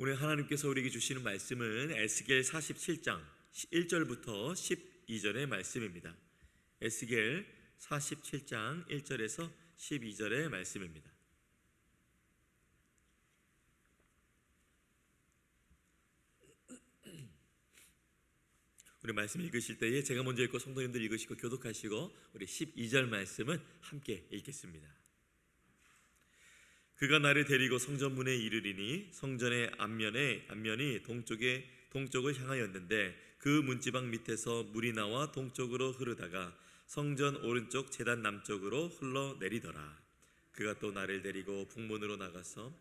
오늘 하나님께서 우리에게 주시는 말씀은 에스겔 47장 1절부터 12절의 말씀입니다. 에스겔 47장 1절에서 12절의 말씀입니다. 우리 말씀 읽으실 때에 제가 먼저 읽고 성도님들 읽으시고 교독하시고 우리 12절 말씀은 함께 읽겠습니다. 그가 나를 데리고 성전문에 이르리니 성전의 앞면이 동쪽을 향하였는데 그 문지방 밑에서 물이 나와 동쪽으로 흐르다가 성전 오른쪽 제단 남쪽으로 흘러내리더라. 그가 또 나를 데리고 북문으로 나가서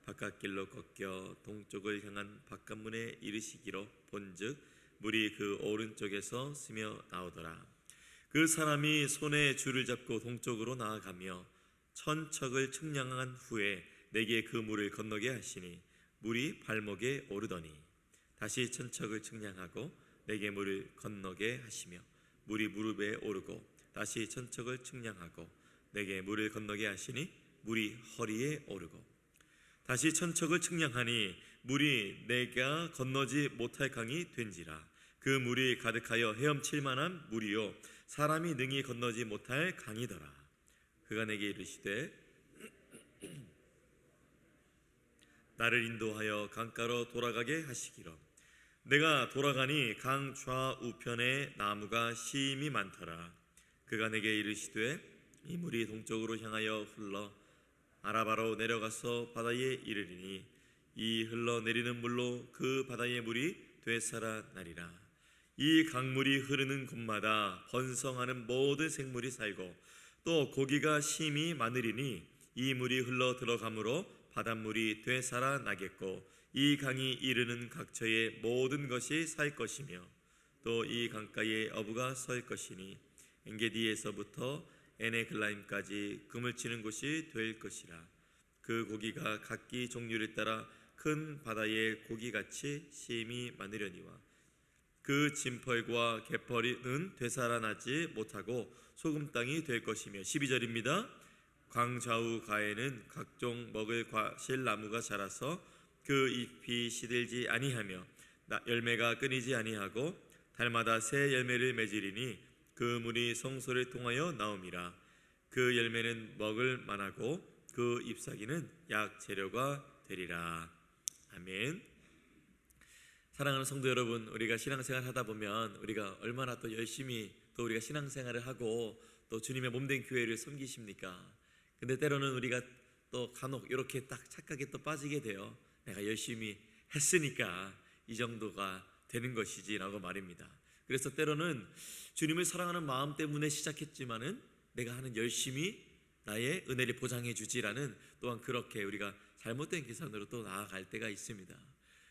바깥길로 꺾여 동쪽을 향한 바깥문에 이르시기로 본즉 물이 그 오른쪽에서 스며 나오더라. 그 사람이 손에 줄을 잡고 동쪽으로 나아가며 천척을 측량한 후에 내게 그 물을 건너게 하시니 물이 발목에 오르더니 다시 천척을 측량하고 내게 물을 건너게 하시며 물이 무릎에 오르고 다시 천척을 측량하고 내게 물을 건너게 하시니 물이 허리에 오르고 다시 천척을 측량하니 물이 내가 건너지 못할 강이 된지라. 그 물이 가득하여 헤엄칠 만한 물이요 사람이 능히 건너지 못할 강이더라. 그가 내게 이르시되 나를 인도하여 강가로 돌아가게 하시기로. 내가 돌아가니 강 좌우편에 나무가 심히 많더라. 그가 내게 이르시되 이 물이 동쪽으로 향하여 흘러 아라바로 내려가서 바다에 이르리니 이 흘러내리는 물로 그 바다의 물이 되살아나리라. 이 강물이 흐르는 곳마다 번성하는 모든 생물이 살고 또 고기가 심히 많으리니 이 물이 흘러 들어가므로 바닷물이 되살아나겠고 이 강이 이르는 각처의 모든 것이 살 것이며 또 이 강가에 어부가 설 것이니 엔게디에서부터 에네글라임까지 그물 치는 곳이 될 것이라. 그 고기가 각기 종류를 따라 큰 바다의 고기같이 심히 많으려니와 그 진펄과 개펄은 되살아나지 못하고 소금 땅이 될 것이며 12절입니다. 강 좌우 가에는 각종 먹을 과실 나무가 자라서 그 잎이 시들지 아니하며 열매가 끊이지 아니하고 달마다 새 열매를 맺으리니 그 물이 성소를 통하여 나옴이라. 그 열매는 먹을 만하고 그 잎사귀는 약 재료가 되리라. 아멘. 사랑하는 성도 여러분, 우리가 신앙생활 하다 보면 우리가 얼마나 또 열심히 또 우리가 신앙생활을 하고 또 주님의 몸된 교회를 섬기십니까? 근데 때로는 우리가 또 간혹 이렇게 딱 착각에 또 빠지게 돼요. 내가 열심히 했으니까 이 정도가 되는 것이지라고 말입니다. 그래서 때로는 주님을 사랑하는 마음 때문에 시작했지만은 내가 하는 열심이 나의 은혜를 보장해 주지라는 또한 그렇게 우리가 잘못된 계산으로 또 나아갈 때가 있습니다.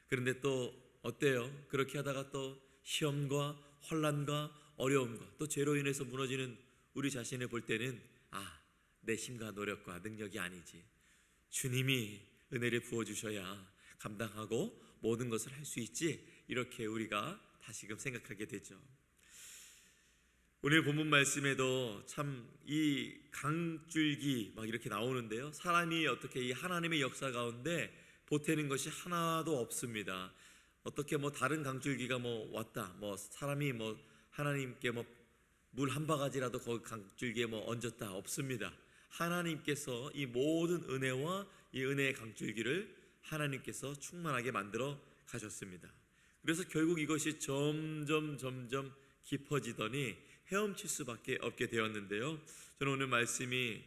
그런데 또 어때요? 그렇게 하다가 또 시험과 환난과 어려움과 또 죄로 인해서 무너지는 우리 자신을 볼 때는 내 힘과 노력과 능력이 아니지 주님이 은혜를 부어주셔야 감당하고 모든 것을 할 수 있지 이렇게 우리가 다시금 생각하게 되죠. 오늘 본문 말씀에도 참 이 강줄기 막 이렇게 나오는데요, 사람이 어떻게 이 하나님의 역사 가운데 보태는 것이 하나도 없습니다. 어떻게 다른 강줄기가 왔다, 사람이 하나님께 물 한 바가지라도 거기 강줄기에 얹었다 없습니다. 하나님께서 이 모든 은혜와 이 은혜의 강줄기를 하나님께서 충만하게 만들어 가셨습니다. 그래서 결국 이것이 점점 깊어지더니 헤엄칠 수밖에 없게 되었는데요, 저는 오늘 말씀이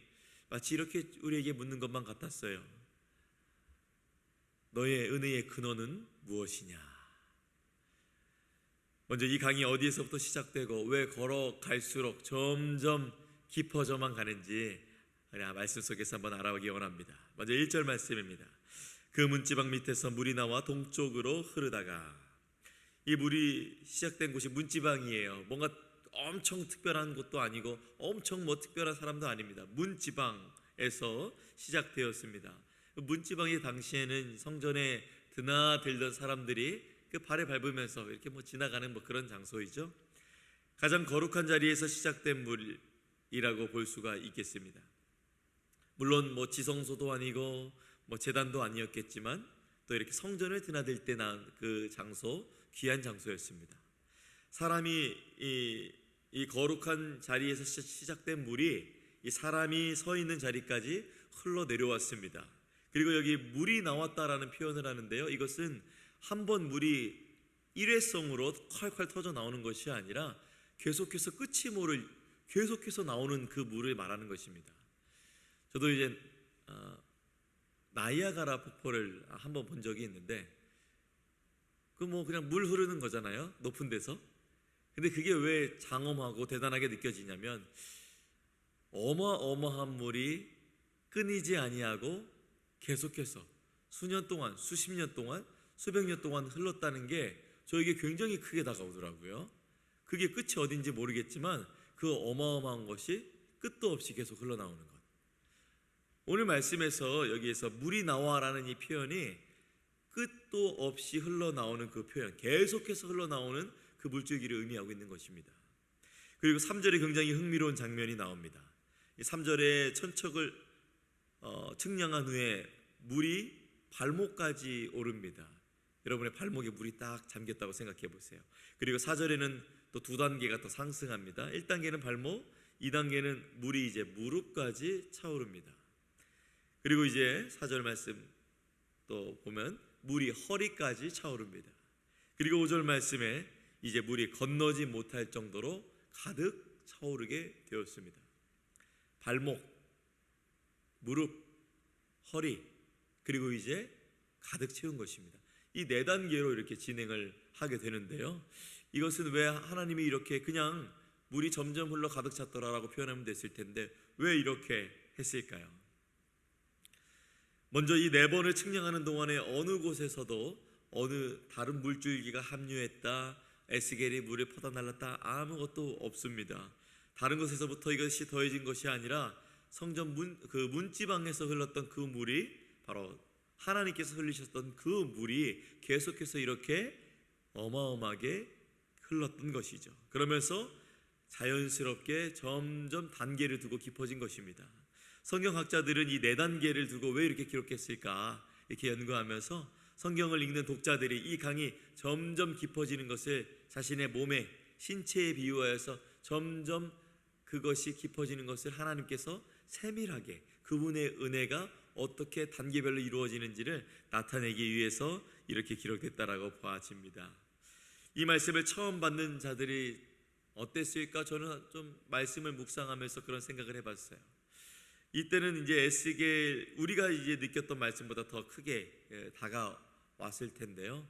마치 이렇게 우리에게 묻는 것만 같았어요. 너의 은혜의 근원은 무엇이냐? 먼저 이 강이 어디에서부터 시작되고 왜 걸어갈수록 점점 깊어져만 가는지 말씀 속에서 한번 알아보기 원합니다. 먼저 1절 말씀입니다. 그 문지방 밑에서 물이 나와 동쪽으로 흐르다가, 이 물이 시작된 곳이 문지방이에요. 뭔가 엄청 특별한 곳도 아니고 엄청 특별한 사람도 아닙니다. 문지방에서 시작되었습니다. 문지방이 당시에는 성전에 드나들던 사람들이 그 발을 밟으면서 이렇게 지나가는 그런 장소이죠. 가장 거룩한 자리에서 시작된 물이라고 볼 수가 있겠습니다. 물론 지성소도 아니고 제단도 아니었겠지만 또 이렇게 성전을 드나들 때 난 그 장소, 귀한 장소였습니다. 사람이 이 거룩한 자리에서 시작된 물이 이 사람이 서 있는 자리까지 흘러 내려왔습니다. 그리고 여기 물이 나왔다라는 표현을 하는데요, 이것은 한 번 물이 일회성으로 콸콸 터져 나오는 것이 아니라 계속해서 끝이 모를 계속해서 나오는 그 물을 말하는 것입니다. 저도 이제 나이아가라 폭포를 한번 본 적이 있는데, 그 뭐 그냥 물 흐르는 거잖아요, 높은 데서. 근데 그게 왜 장엄하고 대단하게 느껴지냐면, 어마어마한 물이 끊이지 아니하고 계속해서 수년 동안, 수십 년 동안, 수백 년 동안 흘렀다는 게 저에게 굉장히 크게 다가오더라고요. 그게 끝이 어딘지 모르겠지만 그 어마어마한 것이 끝도 없이 계속 흘러나오는 것. 오늘 말씀에서 여기에서 물이 나와라는 이 표현이 끝도 없이 흘러나오는 그 표현, 계속해서 흘러나오는 그 물줄기를 의미하고 있는 것입니다. 그리고 3절에 굉장히 흥미로운 장면이 나옵니다. 이 3절에 천척을 측량한 후에 물이 발목까지 오릅니다. 여러분의 발목에 물이 딱 잠겼다고 생각해 보세요. 그리고 4절에는 또 두 단계가 더 상승합니다. 1단계는 발목, 2단계는 물이 이제 무릎까지 차오릅니다. 그리고 이제 4절 말씀 또 보면 물이 허리까지 차오릅니다. 그리고 5절 말씀에 이제 물이 건너지 못할 정도로 가득 차오르게 되었습니다. 발목, 무릎, 허리, 그리고 이제 가득 채운 것입니다. 이 4단계로 이렇게 진행을 하게 되는데요, 이것은 왜 하나님이 이렇게 그냥 물이 점점 흘러 가득 찼더라라고 표현하면 됐을 텐데 왜 이렇게 했을까요? 먼저 이 4번을 측량하는 동안에 어느 곳에서도 어느 다른 물줄기가 합류했다, 에스겔이 물에 퍼다 날랐다, 아무것도 없습니다. 다른 곳에서부터 이것이 더해진 것이 아니라 성전 문지방에서 흘렀던 그 물이 바로 하나님께서 흘리셨던 그 물이 계속해서 이렇게 어마어마하게 흘렀던 것이죠. 그러면서 자연스럽게 점점 단계를 두고 깊어진 것입니다. 성경학자들은 이 4단계를 두고 왜 이렇게 기록했을까 이렇게 연구하면서 성경을 읽는 독자들이 이 강이 점점 깊어지는 것을 자신의 몸에, 신체에 비유하여서 점점 그것이 깊어지는 것을 하나님께서 세밀하게 그분의 은혜가 어떻게 단계별로 이루어지는지를 나타내기 위해서 이렇게 기록됐다라고 보아집니다. 이 말씀을 처음 받는 자들이 어땠을까? 저는 좀 말씀을 묵상하면서 그런 생각을 해봤어요. 이때는 이제 에스겔, 우리가 이제 느꼈던 말씀보다 더 크게 다가왔을 텐데요,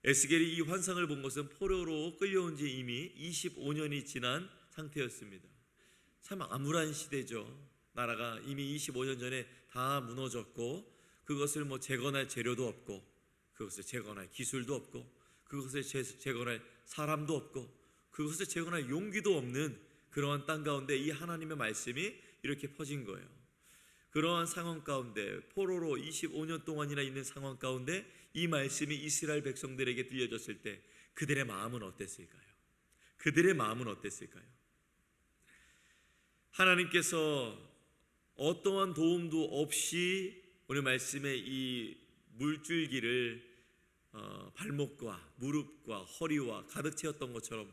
에스겔이 이 환상을 본 것은 포로로 끌려온 지 이미 25년이 지난 상태였습니다. 참 암울한 시대죠. 나라가 이미 25년 전에 다 무너졌고, 그것을 뭐 재건할 재료도 없고, 그것을 재건할 기술도 없고, 그것을 재건할 사람도 없고, 그것을 재건할 용기도 없는 그러한 땅 가운데 이 하나님의 말씀이 이렇게 퍼진 거예요. 그러한 상황 가운데, 포로로 25년 동안이나 있는 상황 가운데 이 말씀이 이스라엘 백성들에게 들려졌을 때 그들의 마음은 어땠을까요? 그들의 마음은 어땠을까요? 하나님께서 어떠한 도움도 없이 오늘 말씀의 이 물줄기를 발목과 무릎과 허리와 가득 채웠던 것처럼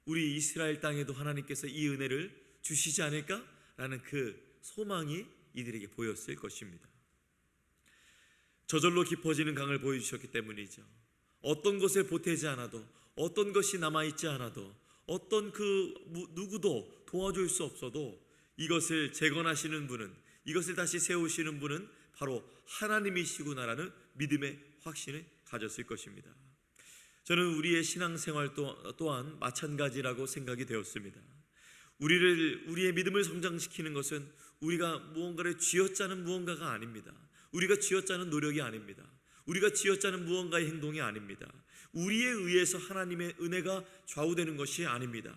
우리 이스라엘 땅에도 하나님께서 이 은혜를 주시지 않을까라는 그 소망이 이들에게 보였을 것입니다. 저절로 깊어지는 강을 보여주셨기 때문이죠. 어떤 것에 보태지 않아도, 어떤 것이 남아있지 않아도, 어떤 그 누구도 도와줄 수 없어도 이것을 재건하시는 분은, 이것을 다시 세우시는 분은 바로 하나님이시구나라는 믿음의 확신을 가졌을 것입니다. 저는 우리의 신앙생활 또한 마찬가지라고 생각이 되었습니다. 우리의 믿음을 성장시키는 것은 우리가 무언가를 쥐어짜는 무언가가 아닙니다. 우리가 쥐어짜는 노력이 아닙니다. 우리가 쥐어짜는 무언가의 행동이 아닙니다. 우리에 의해서 하나님의 은혜가 좌우되는 것이 아닙니다.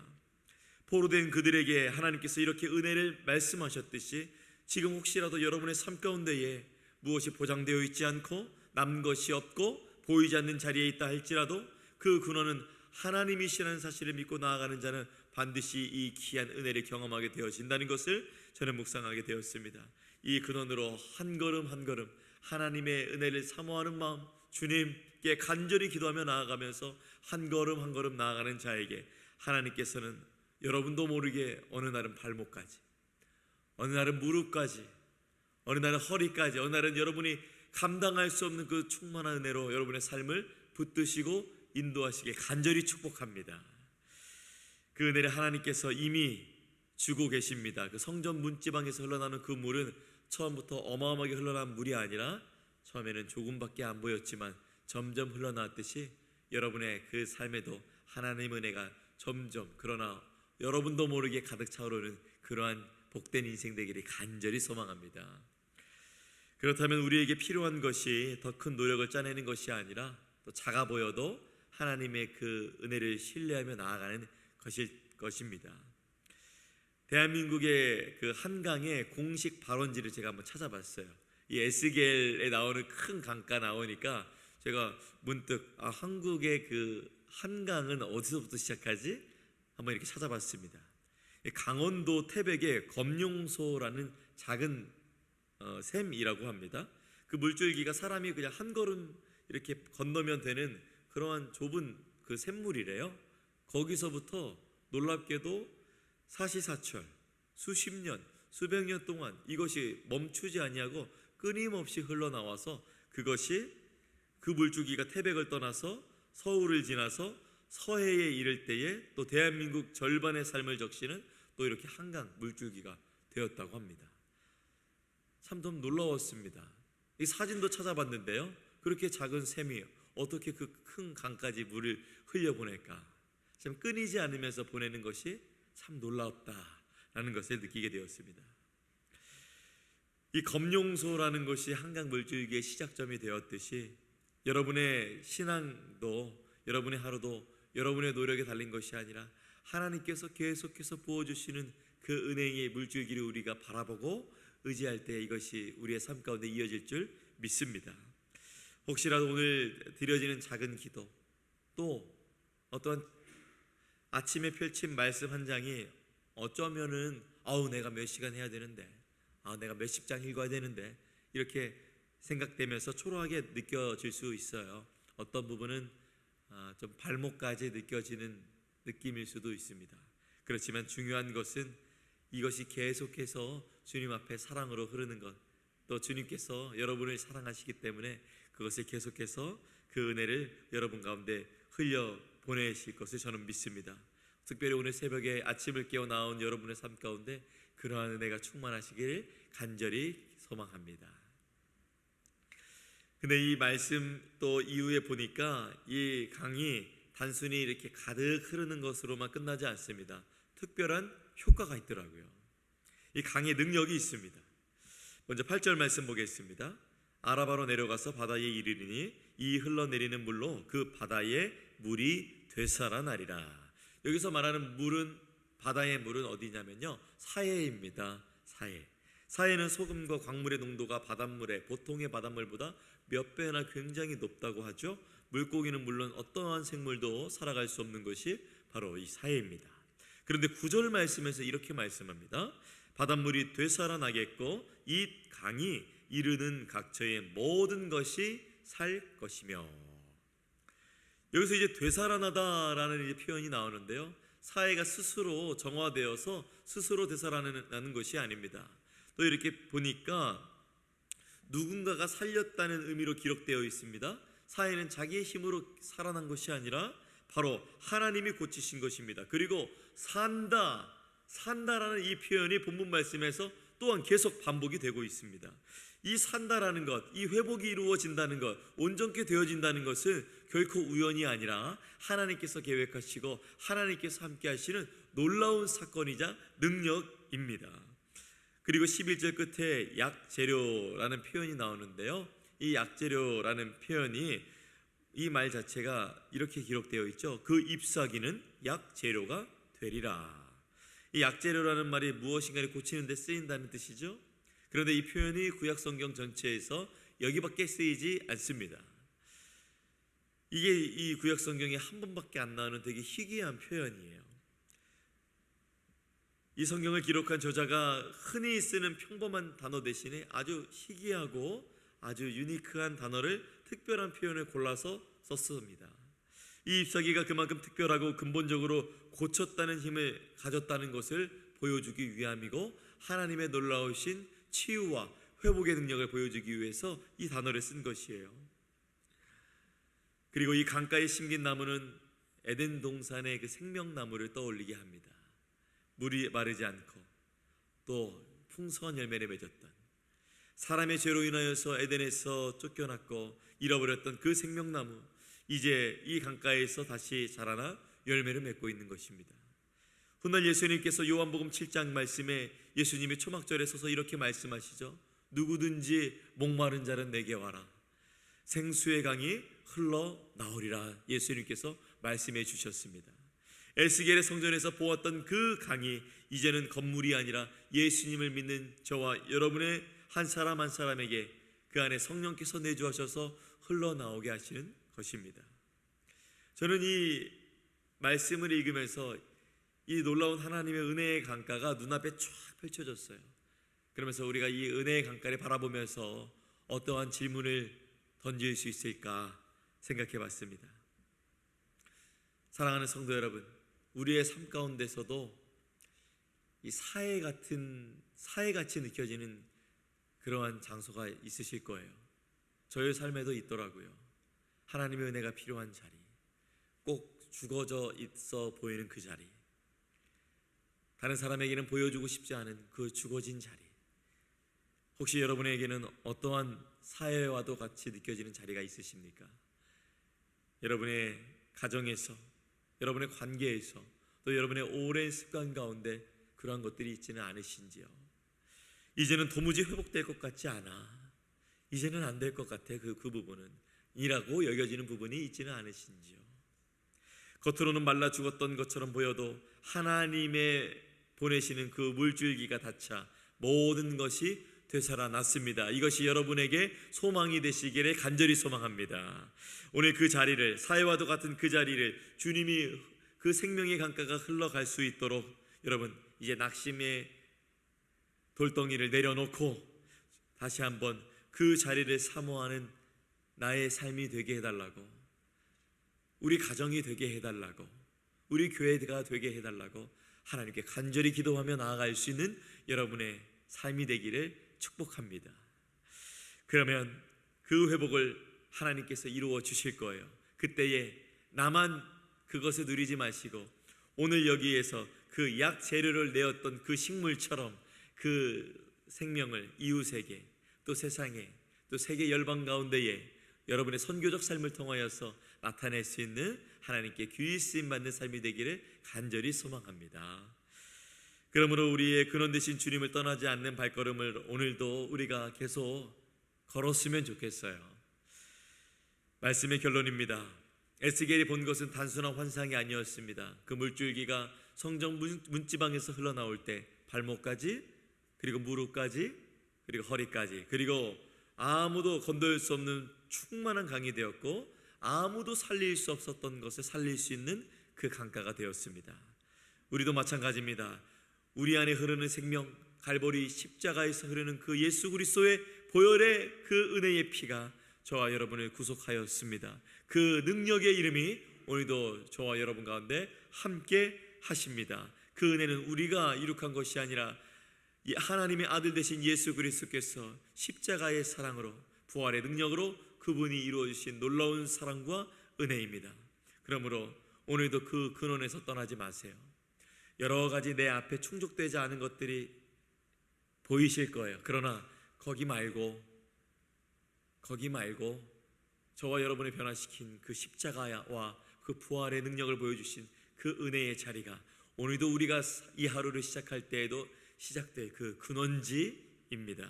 포로된 그들에게 하나님께서 이렇게 은혜를 말씀하셨듯이 지금 혹시라도 여러분의 삶 가운데에 무엇이 보장되어 있지 않고 남은 것이 없고 보이지 않는 자리에 있다 할지라도 그 근원은 하나님이시라는 사실을 믿고 나아가는 자는 반드시 이 귀한 은혜를 경험하게 되어진다는 것을 저는 묵상하게 되었습니다. 이 근원으로 한 걸음 한 걸음 하나님의 은혜를 사모하는 마음, 주님께 간절히 기도하며 나아가면서 한 걸음 한 걸음 나아가는 자에게 하나님께서는 여러분도 모르게 어느 날은 발목까지, 어느 날은 무릎까지, 어느 날은 허리까지, 어느 날은 여러분이 감당할 수 없는 그 충만한 은혜로 여러분의 삶을 붙드시고 인도하시게 간절히 축복합니다. 그 은혜를 하나님께서 이미 주고 계십니다. 그 성전 문지방에서 흘러나오는 그 물은 처음부터 어마어마하게 흘러나온 물이 아니라 처음에는 조금밖에 안 보였지만 점점 흘러나왔듯이 여러분의 그 삶에도 하나님의 은혜가 점점, 그러나 여러분도 모르게 가득 차오르는 그러한 복된 인생 되기를 간절히 소망합니다. 그렇다면 우리에게 필요한 것이 더 큰 노력을 짜내는 것이 아니라 또 작아 보여도 하나님의 그 은혜를 신뢰하며 나아가는 것입니다. 대한민국의 그 한강의 공식 발원지를 제가 한번 찾아봤어요. 이 에스겔에 나오는 큰 강가 나오니까 제가 문득 한국의 그 한강은 어디서부터 시작하지? 한번 이렇게 찾아봤습니다. 강원도 태백의 검룡소라는 작은 샘이라고 합니다. 그 물줄기가 사람이 그냥 한 걸음 이렇게 건너면 되는 그러한 좁은 그 샘물이래요. 거기서부터 놀랍게도 사시사철 수십 년, 수백 년 동안 이것이 멈추지 아니하고 끊임없이 흘러나와서 그것이 그 물줄기가 태백을 떠나서 서울을 지나서 서해에 이를 때에 또 대한민국 절반의 삶을 적시는 또 이렇게 한강 물줄기가 되었다고 합니다. 참 좀 놀라웠습니다. 이 사진도 찾아봤는데요, 그렇게 작은 샘이 어떻게 그 큰 강까지 물을 흘려보낼까, 참 끊이지 않으면서 보내는 것이 참 놀라웠다라는 것을 느끼게 되었습니다. 이 검룡소라는 것이 한강 물줄기의 시작점이 되었듯이 여러분의 신앙도, 여러분의 하루도 여러분의 노력에 달린 것이 아니라 하나님께서 계속해서 부어주시는 그 은혜의 물줄기를 우리가 바라보고 의지할 때 이것이 우리의 삶 가운데 이어질 줄 믿습니다. 혹시라도 오늘 드려지는 작은 기도, 또 어떠한 아침에 펼친 말씀 한 장이 어쩌면은 내가 몇 시간 해야 되는데, 내가 몇십 장 읽어야 되는데 이렇게 생각되면서 초라하게 느껴질 수 있어요. 어떤 부분은 좀 발목까지 느껴지는 느낌일 수도 있습니다. 그렇지만 중요한 것은 이것이 계속해서 주님 앞에 사랑으로 흐르는 것, 또 주님께서 여러분을 사랑하시기 때문에 그것을 계속해서 그 은혜를 여러분 가운데 흘려 보내실 것을 저는 믿습니다. 특별히 오늘 새벽에 아침을 깨어 나온 여러분의 삶 가운데 그러한 은혜가 충만하시기를 간절히 소망합니다. 근데 이 말씀 또 이후에 보니까 이 강이 단순히 이렇게 가득 흐르는 것으로만 끝나지 않습니다. 특별한 효과가 있더라고요. 이 강의 능력이 있습니다. 먼저 8절 말씀 보겠습니다. 아라바로 내려가서 바다에 이르리니 이 흘러내리는 물로 그 바다의 물이 되살아나리라. 여기서 말하는 물은, 바다의 물은 어디냐면요, 사해입니다. 사해는 소금과 광물의 농도가 바닷물의, 보통의 바닷물보다 몇 배나 굉장히 높다고 하죠. 물고기는 물론 어떠한 생물도 살아갈 수 없는 것이 바로 이 사해입니다. 그런데 9절 말씀에서 이렇게 말씀합니다. 바닷물이 되살아나겠고 이 강이 이르는 각처의 모든 것이 살 것이며. 여기서 이제 되살아나다라는 이제 표현이 나오는데요, 사해가 스스로 정화되어서 스스로 되살아나는 것이 아닙니다. 또 이렇게 보니까 누군가가 살렸다는 의미로 기록되어 있습니다. 사해는 자기의 힘으로 살아난 것이 아니라 바로 하나님이 고치신 것입니다. 그리고 산다라는 이 표현이 본문 말씀에서 또한 계속 반복이 되고 있습니다. 이 산다라는 것, 이 회복이 이루어진다는 것, 온전케 되어진다는 것은 결코 우연이 아니라 하나님께서 계획하시고 하나님께서 함께 하시는 놀라운 사건이자 능력입니다. 그리고 11절 끝에 약재료라는 표현이 나오는데요, 이 약재료라는 표현이, 이 말 자체가 이렇게 기록되어 있죠. 그 잎사귀는 약재료가 되리라. 이 약재료라는 말이 무엇인가를 고치는 데 쓰인다는 뜻이죠. 그런데 이 표현이 구약 성경 전체에서 여기밖에 쓰이지 않습니다. 이게 이 구약 성경에 한 번밖에 안 나오는 되게 희귀한 표현이에요. 이 성경을 기록한 저자가 흔히 쓰는 평범한 단어 대신에 아주 희귀하고 아주 유니크한 단어를, 특별한 표현을 골라서 썼습니다. 이 잎사귀가 그만큼 특별하고 근본적으로 고쳤다는 힘을 가졌다는 것을 보여주기 위함이고, 하나님의 놀라우신 치유와 회복의 능력을 보여주기 위해서 이 단어를 쓴 것이에요. 그리고 이 강가에 심긴 나무는 에덴 동산의 그 생명나무를 떠올리게 합니다. 물이 마르지 않고 또 풍성한 열매를 맺었던, 사람의 죄로 인하여서 에덴에서 쫓겨났고 잃어버렸던 그 생명나무, 이제 이 강가에서 다시 자라나 열매를 맺고 있는 것입니다. 훗날 예수님께서 요한복음 7장 말씀에 예수님이 초막절에 서서 이렇게 말씀하시죠. 누구든지 목마른 자는 내게 와라, 생수의 강이 흘러나오리라. 예수님께서 말씀해 주셨습니다. 에스겔의 성전에서 보았던 그 강이 이제는 건물이 아니라 예수님을 믿는 저와 여러분의 한 사람 한 사람에게 그 안에 성령께서 내주하셔서 흘러나오게 하시는 것입니다. 저는 이 말씀을 읽으면서 이 놀라운 하나님의 은혜의 강가가 눈앞에 쫙 펼쳐졌어요. 그러면서 우리가 이 은혜의 강가를 바라보면서 어떠한 질문을 던질 수 있을까 생각해 봤습니다. 사랑하는 성도 여러분, 우리의 삶 가운데서도 이 사해같이 느껴지는 그러한 장소가 있으실 거예요. 저의 삶에도 있더라고요. 하나님의 은혜가 필요한 자리, 꼭 죽어져 있어 보이는 그 자리, 다른 사람에게는 보여주고 싶지 않은 그 죽어진 자리, 혹시 여러분에게는 어떠한 사해와도 같이 느껴지는 자리가 있으십니까? 여러분의 가정에서, 여러분의 관계에서, 또 여러분의 오랜 습관 가운데 그러한 것들이 있지는 않으신지요? 이제는 도무지 회복될 것 같지 않아, 이제는 안 될 것 같아, 그 부분은 이라고 여겨지는 부분이 있지는 않으신지요? 겉으로는 말라 죽었던 것처럼 보여도 하나님의 보내시는 그 물줄기가 닿자 모든 것이 되살아났습니다. 이것이 여러분에게 소망이 되시기를 간절히 소망합니다. 오늘 그 자리를, 사해와도 같은 그 자리를 주님이 그 생명의 강가가 흘러갈 수 있도록 여러분 이제 낙심의 돌덩이를 내려놓고 다시 한번 그 자리를 사모하는 나의 삶이 되게 해달라고, 우리 가정이 되게 해달라고, 우리 교회가 되게 해달라고 하나님께 간절히 기도하며 나아갈 수 있는 여러분의 삶이 되기를 축복합니다. 그러면 그 회복을 하나님께서 이루어 주실 거예요. 그때에 나만 그것을 누리지 마시고 오늘 여기에서 그 약 재료를 내었던 그 식물처럼 그 생명을 이웃에게, 또 세상에, 또 세계 열방 가운데에 여러분의 선교적 삶을 통하여서 나타낼 수 있는 하나님께 귀히 쓰임 받는 삶이 되기를 간절히 소망합니다. 그러므로 우리의 근원 되신 주님을 떠나지 않는 발걸음을 오늘도 우리가 계속 걸었으면 좋겠어요. 말씀의 결론입니다. 에스겔이 본 것은 단순한 환상이 아니었습니다. 그 물줄기가 성전 문지방에서 흘러나올 때 발목까지, 그리고 무릎까지, 그리고 허리까지, 그리고 아무도 건들 수 없는 충만한 강이 되었고 아무도 살릴 수 없었던 것을 살릴 수 있는 그 강가가 되었습니다. 우리도 마찬가지입니다. 우리 안에 흐르는 생명, 갈보리 십자가에서 흐르는 그 예수 그리스도의 보혈의 그 은혜의 피가 저와 여러분을 구속하였습니다. 그 능력의 이름이 오늘도 저와 여러분 가운데 함께 하십니다. 그 은혜는 우리가 이룩한 것이 아니라 하나님의 아들 되신 예수 그리스도께서 십자가의 사랑으로, 부활의 능력으로 그분이 이루어 주신 놀라운 사랑과 은혜입니다. 그러므로 오늘도 그 근원에서 떠나지 마세요. 여러 가지 내 앞에 충족되지 않은 것들이 보이실 거예요. 그러나 거기 말고 저와 여러분을 변화시킨 그 십자가와 그 부활의 능력을 보여주신 그 은혜의 자리가 오늘도 우리가 이 하루를 시작할 때에도 시작될 그 근원지입니다.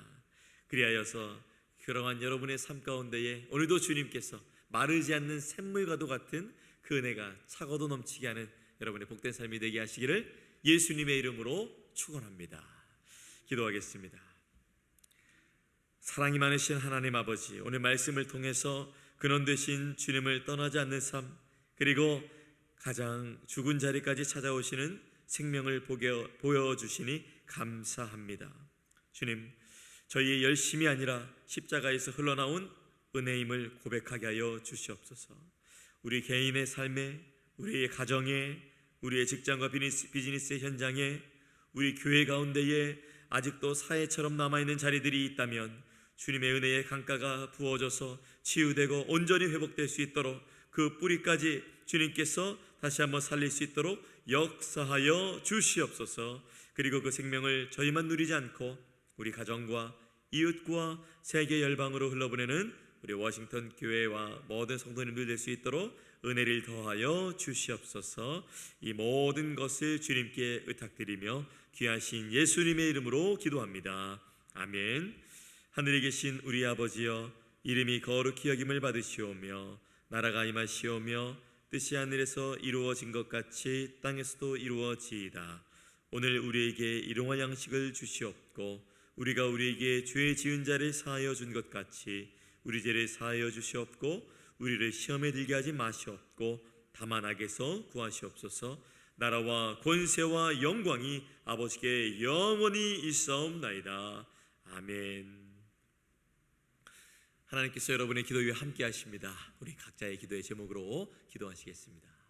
그리하여서 그러한 여러분의 삶 가운데에 오늘도 주님께서 마르지 않는 샘물과도 같은 그 은혜가 차고도 넘치게 하는 여러분의 복된 삶이 되게 하시기를 예수님의 이름으로 축원합니다. 기도하겠습니다. 사랑이 많으신 하나님 아버지, 오늘 말씀을 통해서 근원 되신 주님을 떠나지 않는 삶, 그리고 가장 죽은 자리까지 찾아오시는 생명을 보여주시니 감사합니다. 주님, 저희의 열심이 아니라 십자가에서 흘러나온 은혜임을 고백하게 하여 주시옵소서. 우리 개인의 삶에, 우리의 가정에, 우리의 직장과 비즈니스의 현장에, 우리 교회 가운데에 아직도 사해처럼 남아있는 자리들이 있다면 주님의 은혜의 강가가 부어져서 치유되고 온전히 회복될 수 있도록 그 뿌리까지 주님께서 다시 한번 살릴 수 있도록 역사하여 주시옵소서. 그리고 그 생명을 저희만 누리지 않고 우리 가정과 이웃과 세계 열방으로 흘러보내는 우리 워싱턴 교회와 모든 성도님들 될 수 있도록 은혜를 더하여 주시옵소서. 이 모든 것을 주님께 의탁드리며 귀하신 예수님의 이름으로 기도합니다. 아멘. 하늘에 계신 우리 아버지여, 이름이 거룩히 여김을 받으시오며 나라가 임하시오며 뜻이 하늘에서 이루어진 것 같이 땅에서도 이루어지이다. 오늘 우리에게 일용할 양식을 주시옵고 우리가 우리에게 죄 지은 자를 사하여 준 것 같이 우리 죄를 사하여 주시옵고 우리를 시험에 들게 하지 마시옵고 다만 악에서 구하시옵소서. 나라와 권세와 영광이 아버지께 영원히 있사옵나이다. 아멘. 하나님께서 여러분의 기도 위에 함께 하십니다. 우리 각자의 기도의 제목으로 기도하시겠습니다.